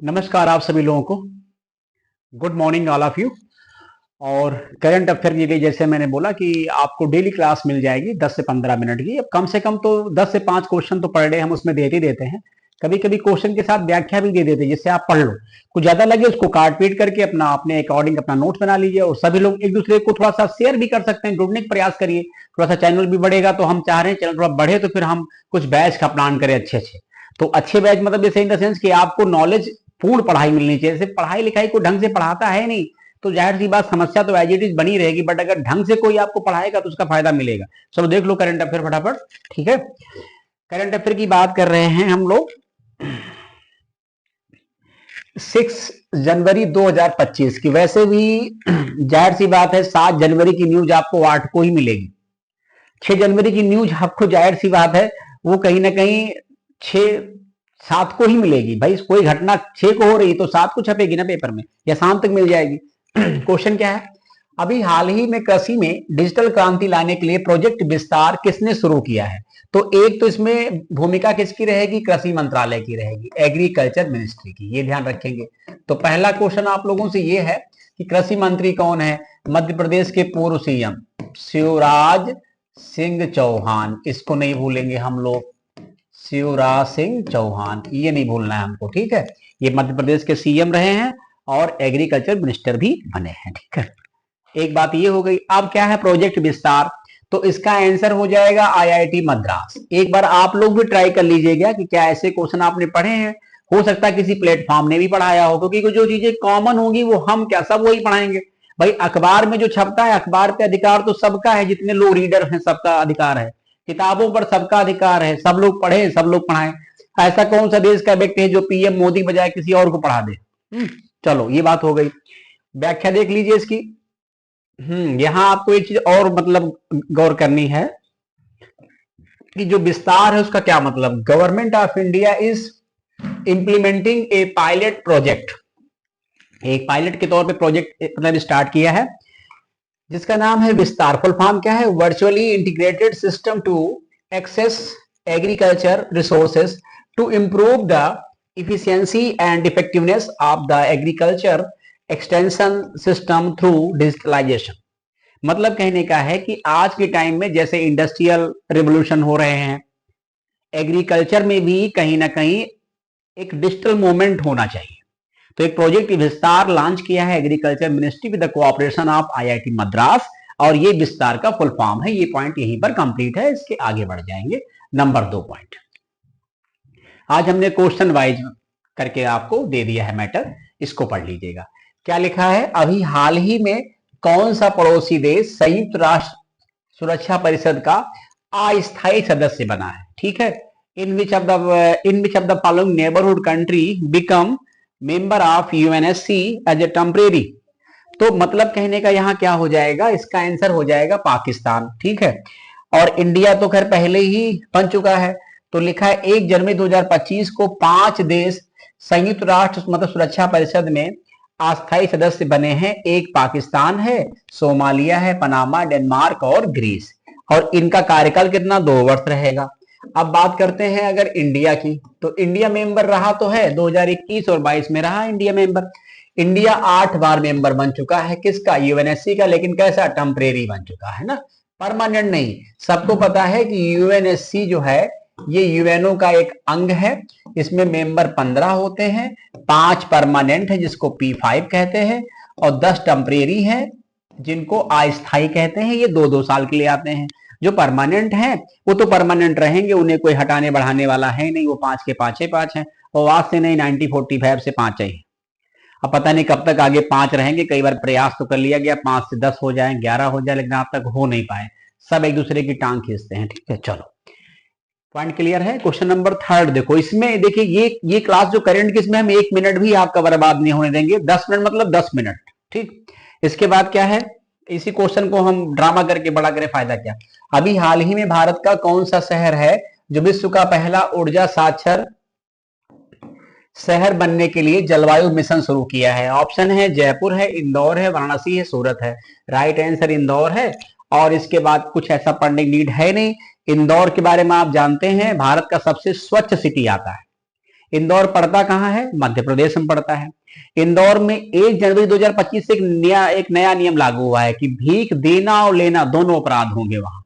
नमस्कार आप सभी लोगों को। Good morning all of you. और करंट अफेयर के लिए जैसे मैंने बोला कि आपको डेली क्लास मिल जाएगी 10 से 15 मिनट की। अब कम से कम तो 10 से 5 क्वेश्चन तो पर डे हम उसमें देते ही देते हैं। कभी कभी क्वेश्चन के साथ व्याख्या भी दे देते हैं जिससे आप पढ़ लो। कुछ ज्यादा लगे उसको काट पीट करके अपना अपने अकॉर्डिंग अपना नोट्स बना लीजिए। और सभी लोग एक दूसरे को थोड़ा सा शेयर भी कर सकते हैं, जुड़ने का प्रयास करिए। थोड़ा सा चैनल भी बढ़ेगा तो हम चाह रहे हैं चैनल थोड़ा बढ़े तो फिर हम कुछ बैच का प्लान करें अच्छे अच्छे। तो अच्छे बैच मतलब जैसे इन द सेंस कि आपको नॉलेज पूर्ण पढ़ाई मिलनी चाहिए। जैसे पढ़ाई लिखाई को ढंग से पढ़ाता है नहीं तो जाहिर सी बात समस्या तो एज इट इज बनी रहेगी, बट अगर ढंग से कोई आपको पढ़ाएगा तो उसका फायदा मिलेगा। चलो देख लो करंट अफेयर फटाफट। ठीक है, करंट अफेयर की बात कर रहे हैं हम लोग 6 जनवरी 2025 की। वैसे भी जाहिर सी बात है 7 जनवरी की न्यूज आपको 8 को ही मिलेगी। 6 जनवरी की न्यूज आपको जाहिर सी बात है वो कहीं ना कहीं 6-7 को ही मिलेगी। भाई कोई घटना 6 को हो रही तो 7 को छपेगी ना पेपर में, या शाम तक मिल जाएगी। क्वेश्चन क्या है, अभी हाल ही में कृषि में डिजिटल क्रांति लाने के लिए प्रोजेक्ट विस्तार किसने शुरू किया है? तो एक तो इसमें भूमिका किसकी रहेगी? कृषि मंत्रालय की रहेगी, एग्रीकल्चर मिनिस्ट्री की, ये ध्यान रखेंगे। तो पहला क्वेश्चन आप लोगों से ये है कि कृषि मंत्री कौन है? मध्य प्रदेश के पूर्व सीएम शिवराज सिंह चौहान, इसको नहीं भूलेंगे हम लोग। शिवराज सिंह चौहान, ये नहीं भूलना है हमको, ठीक है। ये मध्य प्रदेश के सीएम रहे हैं और एग्रीकल्चर मिनिस्टर भी बने हैं, ठीक है। एक बात ये हो गई। अब क्या है प्रोजेक्ट विस्तार, तो इसका आंसर हो जाएगा आईआईटी मद्रास। एक बार आप लोग भी ट्राई कर लीजिएगा कि क्या ऐसे क्वेश्चन आपने पढ़े हैं। हो सकता है किसी प्लेटफॉर्म ने भी पढ़ाया हो, क्योंकि जो चीजें कॉमन होगी वो हम क्या सब वही पढ़ाएंगे। भाई अखबार में जो छपता है, अखबार पे अधिकार तो सबका है, जितने लोग रीडर हैं सबका अधिकार है। किताबों पर सबका अधिकार है, सब लोग पढ़े सब लोग पढ़ाएं। ऐसा कौन सा देश का व्यक्ति है जो पीएम मोदी बजाय किसी और को पढ़ा दे? चलो ये बात हो गई। व्याख्या देख लीजिए इसकी। यहां आपको एक चीज और मतलब गौर करनी है कि जो विस्तार है उसका क्या मतलब। Government of India is implementing A pilot project. एक पायलट के तौर पे प्रोजेक्ट मतलब स्टार्ट किया है जिसका नाम है विस्तार। फुल फॉर्म क्या है? Virtually integrated system to access agriculture resources to improve the efficiency and effectiveness of the agriculture extension system through digitalization. मतलब कहने का है कि आज के टाइम में जैसे इंडस्ट्रियल रिवोल्यूशन हो रहे हैं, एग्रीकल्चर में भी कहीं ना कहीं एक डिजिटल मूवमेंट होना चाहिए। तो एक प्रोजेक्ट विस्तार लॉन्च किया है agriculture ministry with the cooperation of IIT Madras, और ये विस्तार का फुल फॉर्म है। ये पॉइंट यहीं पर कंप्लीट है, इसके आगे बढ़ जाएंगे। नंबर 2 पॉइंट आज हमने क्वेश्चन वाइज करके आपको दे दिया है मैटर, इसको पढ़ लीजिएगा। क्या लिखा है, अभी हाल ही में कौन सा पड़ोसी देश संयुक्त राष्ट्र सुरक्षा परिषद का अस्थायी सदस्य बना है? ठीक है। In which of the following neighbourhood country become member of UNSC as a temporary. तो मतलब कहने का यहां क्या हो जाएगा, इसका आंसर हो जाएगा पाकिस्तान, ठीक है। और इंडिया तो खैर पहले ही बन चुका है। तो लिखा है 1 जनवरी 2025 को 5 देश संयुक्त राष्ट्र मतलब सुरक्षा परिषद में अस्थायी सदस्य बने हैं। एक पाकिस्तान है, सोमालिया है, पनामा, डेनमार्क और ग्रीस। और इनका कार्यकाल कितना? 2 वर्ष रहेगा। अब बात करते हैं अगर इंडिया की, तो इंडिया मेंबर रहा तो है 2021 और 22 में रहा इंडिया मेंबर। इंडिया 8 बार मेंबर बन चुका है किसका? यूएनएससी का। लेकिन कैसा? टेम्परेरी बन चुका है ना, परमानेंट नहीं। सबको पता है कि यूएनएससी जो है ये यूएनओ का एक अंग है। इसमें मेंबर 15 होते हैं, 5 परमानेंट है जिसको P5 कहते हैं, और 10 टेम्परेरी है जिनको अस्थायी कहते हैं। ये 2-2 साल के लिए आते हैं। जो परमानेंट हैं वो तो परमानेंट रहेंगे, उन्हें कोई हटाने बढ़ाने वाला है नहीं। वो 5 के 5 हैं, और आज से नहीं 1945 से 5 ही। अब पता नहीं कब तक आगे 5 रहेंगे। कई बार प्रयास तो कर लिया गया 5 से 10 हो जाए, 11 हो जाए, लेकिन आज तक हो नहीं पाए। सब एक दूसरे की टांग खींचते हैं, ठीक है। चलो पॉइंट क्लियर है। क्वेश्चन नंबर 3 देखो। इसमें देखिए ये क्लास जो करंट की, इसमें हम 1 मिनट भी आपका बर्बाद नहीं होने देंगे। 10 मिनट मतलब 10 मिनट, ठीक। इसके बाद क्या है, इसी क्वेश्चन को हम ड्रामा करके बड़ा करें, फायदा क्या। अभी हाल ही में भारत का कौन सा शहर है जो विश्व का पहला ऊर्जा साक्षर शहर बनने के लिए जलवायु मिशन शुरू किया है? ऑप्शन है जयपुर है, इंदौर है, वाराणसी है, सूरत है। राइट आंसर इंदौर है। और इसके बाद कुछ ऐसा पढ़ने की नीड है नहीं। इंदौर के बारे में आप जानते हैं भारत का सबसे स्वच्छ सिटी आता है। इंदौर पड़ता कहाँ है? मध्य प्रदेश में पड़ता है। इंदौर में 1 जनवरी 2025 से एक नया नियम लागू हुआ है कि भीख देना और लेना दोनों अपराध होंगे वहां।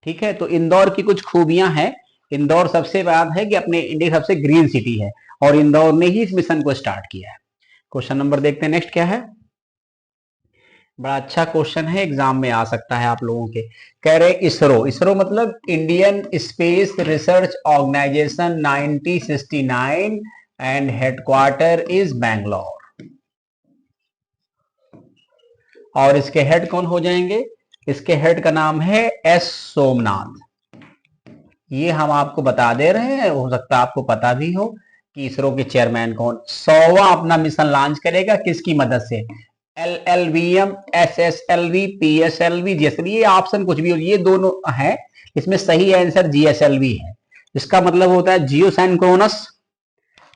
ठीक है, तो इंदौर की कुछ खूबियां हैं। इंदौर सबसे बात है कि अपने इंडिया की सबसे ग्रीन सिटी है और इंदौर ने ही इस मिशन को स्टार्ट किया है। क्वेश्चन नंबर देखते हैं नेक्स्ट क्या है। बड़ा अच्छा क्वेश्चन है, एग्जाम में आ सकता है आप लोगों के। कह रहे इसरो, इसरो मतलब Indian space research organisation 1969 and headquarter is Bangalore. और इसके हेड कौन हो जाएंगे? इसके हेड का नाम है एस सोमनाथ। ये हम आपको बता दे रहे हैं, हो सकता है आपको पता भी हो कि इसरो के चेयरमैन कौन। 100वां अपना मिशन लॉन्च करेगा किसकी मदद से? LLVM, SSLV, PSLV, GSLV, ये ऑप्शन कुछ भी हो, ये दोनों है। इसमें सही आंसर GSLV है। इसका मतलब होता है जियो सिंक्रोनस,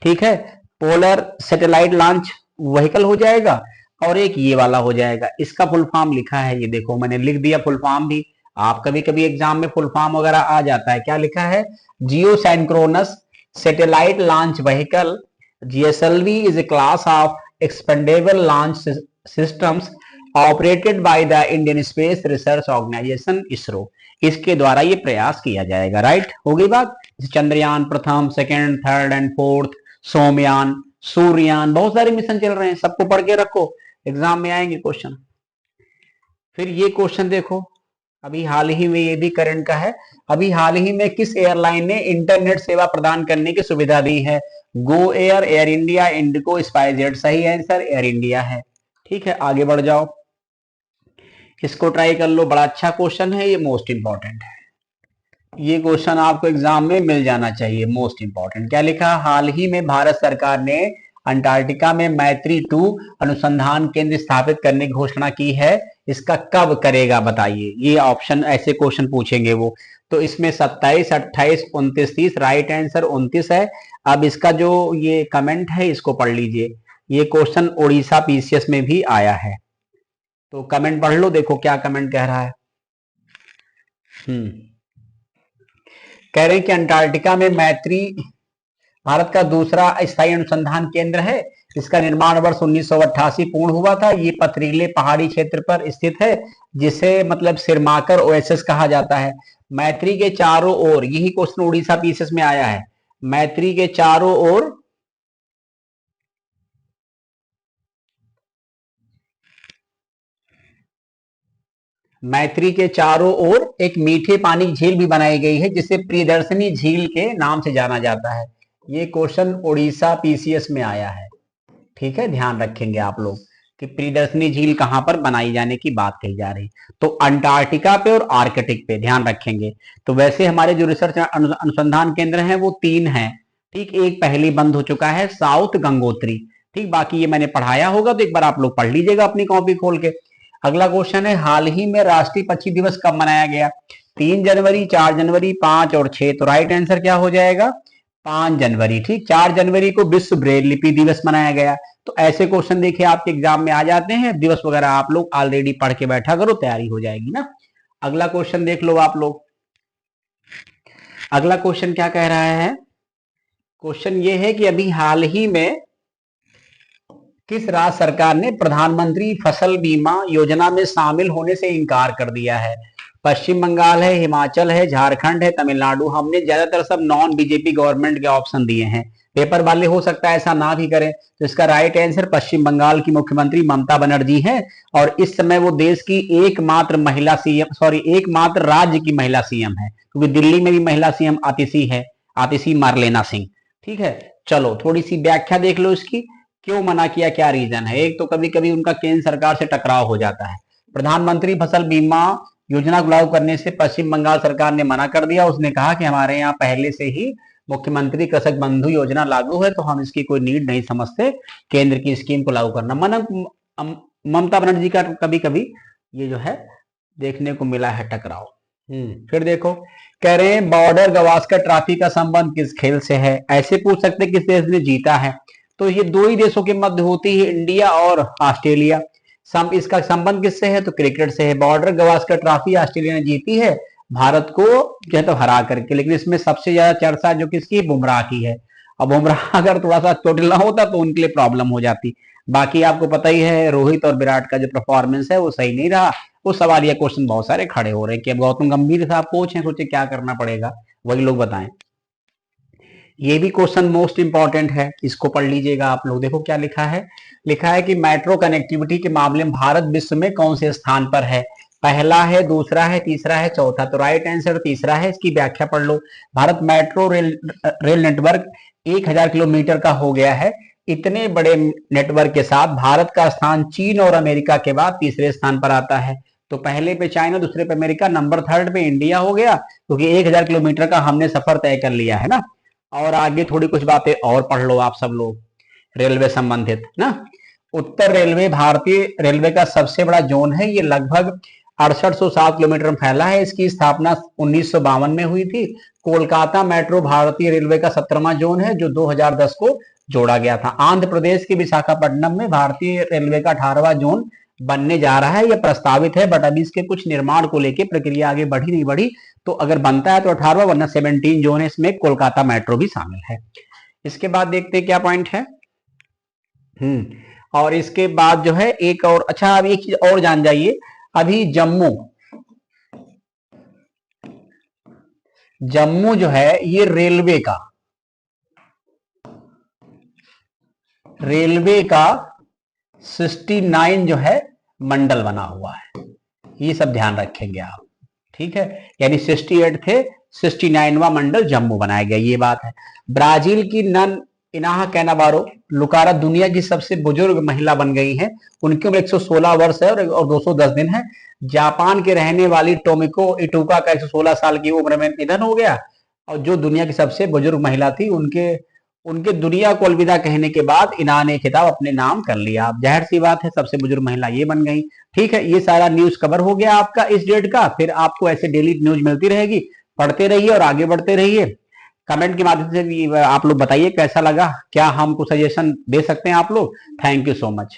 ठीक है, पोलर सैटेलाइट लॉन्च व्हीकल हो जाएगा, और एक ये वाला हो जाएगा। इसका फुल फॉर्म लिखा है, ये देखो मैंने लिख दिया फुल फॉर्म भी। आप कभी कभी एग्जाम में फुल फॉर्म वगैरह आ जाता है, क्या लिखा है? Geosynchronous satellite launch vehicle, GSLV is a class of expendable launch systems operated by the Indian space research Organisation ISRO. इसके द्वारा ये प्रयास किया जाएगा। राइट, हो गई बात। चंद्रयान प्रथम, सेकंड, थर्ड एंड फोर्थ, सोमयान, सूर्ययान, बहुत सारे मिशन चल रहे हैं, सबको पढ़ के रखो, एग्जाम में आएंगे क्वेश्चन। फिर ये क्वेश्चन देखो, अभी हाल ही में, ये भी करंट का है। अभी हाल ही में किस एयरलाइन ने इंटरनेट सेवा प्रदान करने की सुविधा दी है? Go Air, air India, Indigo, SpiceJet. सही आंसर एयर इंडिया है। ठीक है, आगे बढ़ जाओ, इसको ट्राई कर लो, बड़ा अच्छा क्वेश्चन है, ये मोस्ट इंपॉर्टेंट है। ये क्वेश्चन आपको एग्जाम में मिल जाना चाहिए, मोस्ट इंपॉर्टेंट। क्या लिखा? हाल ही में भारत सरकार ने अंटार्कटिका में मैत्री 2 अनुसंधान केंद्र स्थापित करने की घोषणा की है। इसका कब करेगा बताइए? ये ऑप्शन, ऐसे क्वेश्चन पूछेंगे वो। तो इसमें 27, 28, 29, 30, राइट आंसर 29 है। अब इसका जो ये कमेंट है इसको पढ़ लीजिए, ये क्वेश्चन उड़ीसा PCS में भी आया है, तो कमेंट पढ़ लो, देखो क्या कमेंट कह रहा है। कह रहे हैं कि अंटार्कटिका में मैत्री भारत का दूसरा स्थायी अनुसंधान केंद्र है। इसका निर्माण वर्ष 1988 पूर्ण हुआ था। ये पथरीले पहाड़ी क्षेत्र पर स्थित है, जिसे मतलब सिरमाकर ओएसिस कहा जाता है। मैत्री के चारों ओर, यही क्वेश्चन उड़ीसा PCS में आया है, मैत्री के चारों ओर मैत्री के चारों ओर एक मीठे पानी की झील भी बनाई गई है, जिसे प्रियदर्शनी झील के नाम से जाना जाता है। ये क्वेश्चन उड़ीसा PCS में आया है। ठीक है, ध्यान रखेंगे आप लोग कि प्रियदर्शनी झील कहां पर बनाई जाने की बात कही जा रही, तो अंटार्कटिका पे और आर्कटिक पे ध्यान रखेंगे। तो वैसे हमारे जो रिसर्च अनुसंधान केंद्र हैं वो 3 हैं। ठीक, एक पहली बंद हो चुका है, साउथ गंगोत्री। ठीक, बाकी ये मैंने पढ़ाया होगा, तो एक बार आप लोग पढ़ लीजिएगा अपनी कॉपी खोल के। अगला क्वेश्चन है, हाल ही में राष्ट्रीय पक्षी दिवस कब मनाया गया? 3 जनवरी, 4 जनवरी, 5 और 6। तो राइट आंसर क्या हो जाएगा? 5 जनवरी। ठीक, 4 जनवरी को विश्व ब्रेल लिपि दिवस मनाया गया। तो ऐसे क्वेश्चन देखिए आपके एग्जाम में आ जाते हैं, दिवस वगैरह आप लोग ऑलरेडी पढ़ के बैठा करो, तैयारी हो जाएगी ना। अगला क्वेश्चन देख लो आप लोग। अगला क्वेश्चन क्या कह रहा है? क्वेश्चन ये है कि अभी हाल ही में किस राज्य सरकार ने प्रधानमंत्री फसल बीमा योजना में शामिल होने से इनकार कर दिया है? पश्चिम बंगाल है, हिमाचल है, झारखंड है, तमिलनाडु। हमने ज्यादातर सब नॉन BJP गवर्नमेंट के ऑप्शन दिए हैं, पेपर वाले हो सकता है ऐसा ना भी करें। तो इसका राइट आंसर पश्चिम बंगाल की मुख्यमंत्री ममता बनर्जी हैं, और इस समय वो देश की एकमात्र महिला CM, सॉरी एकमात्र राज्य की महिला CM है, क्योंकि दिल्ली में भी महिला CM आतिशी है, आतिशी मारलेना सिंह। ठीक है, चलो थोड़ी सी व्याख्या देख लो इसकी, क्यों मना किया, क्या रीजन है। एक तो कभी कभी उनका केंद्र सरकार से टकराव हो जाता है। प्रधानमंत्री फसल बीमा योजना को लागू करने से पश्चिम बंगाल सरकार ने मना कर दिया। उसने कहा कि हमारे यहाँ पहले से ही मुख्यमंत्री कृषक बंधु योजना लागू है, तो हम इसकी कोई नीड नहीं समझते केंद्र की स्कीम को लागू करना। ममता बनर्जी का कभी कभी ये जो है देखने को मिला है टकराव। फिर देखो, कह रहे हैं बॉर्डर गवास्कर ट्रॉफी का संबंध किस खेल से है? ऐसे पूछ सकते किस देश ने जीता है, तो ये 2 ही देशों के मध्य होती है, इंडिया और ऑस्ट्रेलिया। इसका संबंध किससे है? तो क्रिकेट से है। बॉर्डर गवास्कर ट्रॉफी ऑस्ट्रेलिया ने जीती है भारत को जो है तो हरा करके, लेकिन इसमें सबसे ज्यादा चर्चा जो किसकी, बुमराह की है। अब बुमराह अगर थोड़ा सा चोटिल ना होता तो उनके लिए प्रॉब्लम हो जाती। बाकी आपको पता ही है रोहित और विराट का जो परफॉर्मेंस है वो सही नहीं रहा। वो सवाल या क्वेश्चन बहुत सारे खड़े हो रहे हैं कि अब गौतम गंभीर साहब कोच हैं, सोचे क्या करना पड़ेगा, वही लोग बताएं। ये भी क्वेश्चन मोस्ट इंपॉर्टेंट है, इसको पढ़ लीजिएगा आप लोग। देखो क्या लिखा है कि मेट्रो कनेक्टिविटी के मामले में भारत विश्व में कौन से स्थान पर है। पहला है, दूसरा है, तीसरा है, चौथा। तो राइट आंसर तीसरा है। इसकी व्याख्या पढ़ लो। Bharat metro rail network 1000 kilometre का हो गया है। इतने बड़े नेटवर्क के साथ भारत का स्थान चीन और अमेरिका के बाद तीसरे स्थान पर आता है। तो पहले पे चाइना, दूसरे पे अमेरिका, नंबर थर्ड पे इंडिया हो गया, क्योंकि 1000 किलोमीटर का हमने सफर तय कर लिया है ना। और आगे थोड़ी कुछ बातें और पढ़ लो आप सब लोग रेलवे संबंधित ना। उत्तर रेलवे भारतीय रेलवे का सबसे बड़ा जोन है। ये लगभग 6807 किलोमीटर में फैला है। इसकी स्थापना 1952 में हुई थी। कोलकाता मेट्रो भारतीय रेलवे का 17वां जोन है, जो 2010 को जोड़ा गया था। आंध्र प्रदेश के विशाखापट्टनम में भारतीय रेलवे का 18वां जोन बनने जा रहा है। यह प्रस्तावित है, बट अभी इसके कुछ निर्माण को लेकर प्रक्रिया आगे बढ़ी नहीं बढ़ी। तो अगर बनता है तो 18वां, वरना 17 जोन है, इसमें कोलकाता मेट्रो भी शामिल है। इसके बाद देखते क्या पॉइंट है। और इसके बाद जो है एक और, अच्छा अब एक चीज और जान जाइए। अभी जम्मू जो है ये रेलवे का 69 जो है मंडल बना हुआ है। ये सब ध्यान रखेंगे आप, ठीक है। यानी 68 थे, 69वां मंडल जम्मू बनाया गया, ये बात है। ब्राजील की नन इनाहा कैनावारो लुकारा दुनिया की सबसे बुजुर्ग महिला बन गई है। उनकी उम्र 116 वर्ष है और 210 दिन है। जापान के रहने वाली टोमिको इटुका का 116 साल की उम्र में निधन हो गया। और जो दुनिया की सबसे बुजुर्ग महिला थी, उनके उनके दुनिया को अलविदा कहने के बाद इन्हा ने खिताब अपने नाम कर लिया। अब जाहिर सी बात है सबसे बुजुर्ग महिला ये बन गई। ठीक है, ये सारा न्यूज कवर हो गया आपका इस डेट का। फिर आपको ऐसे डेली न्यूज मिलती रहेगी, पढ़ते रहिए और आगे बढ़ते रहिए। कमेंट के माध्यम से भी आप लोग बताइए कैसा लगा, क्या हमको सजेशन दे सकते हैं आप लोग। Thank you so much.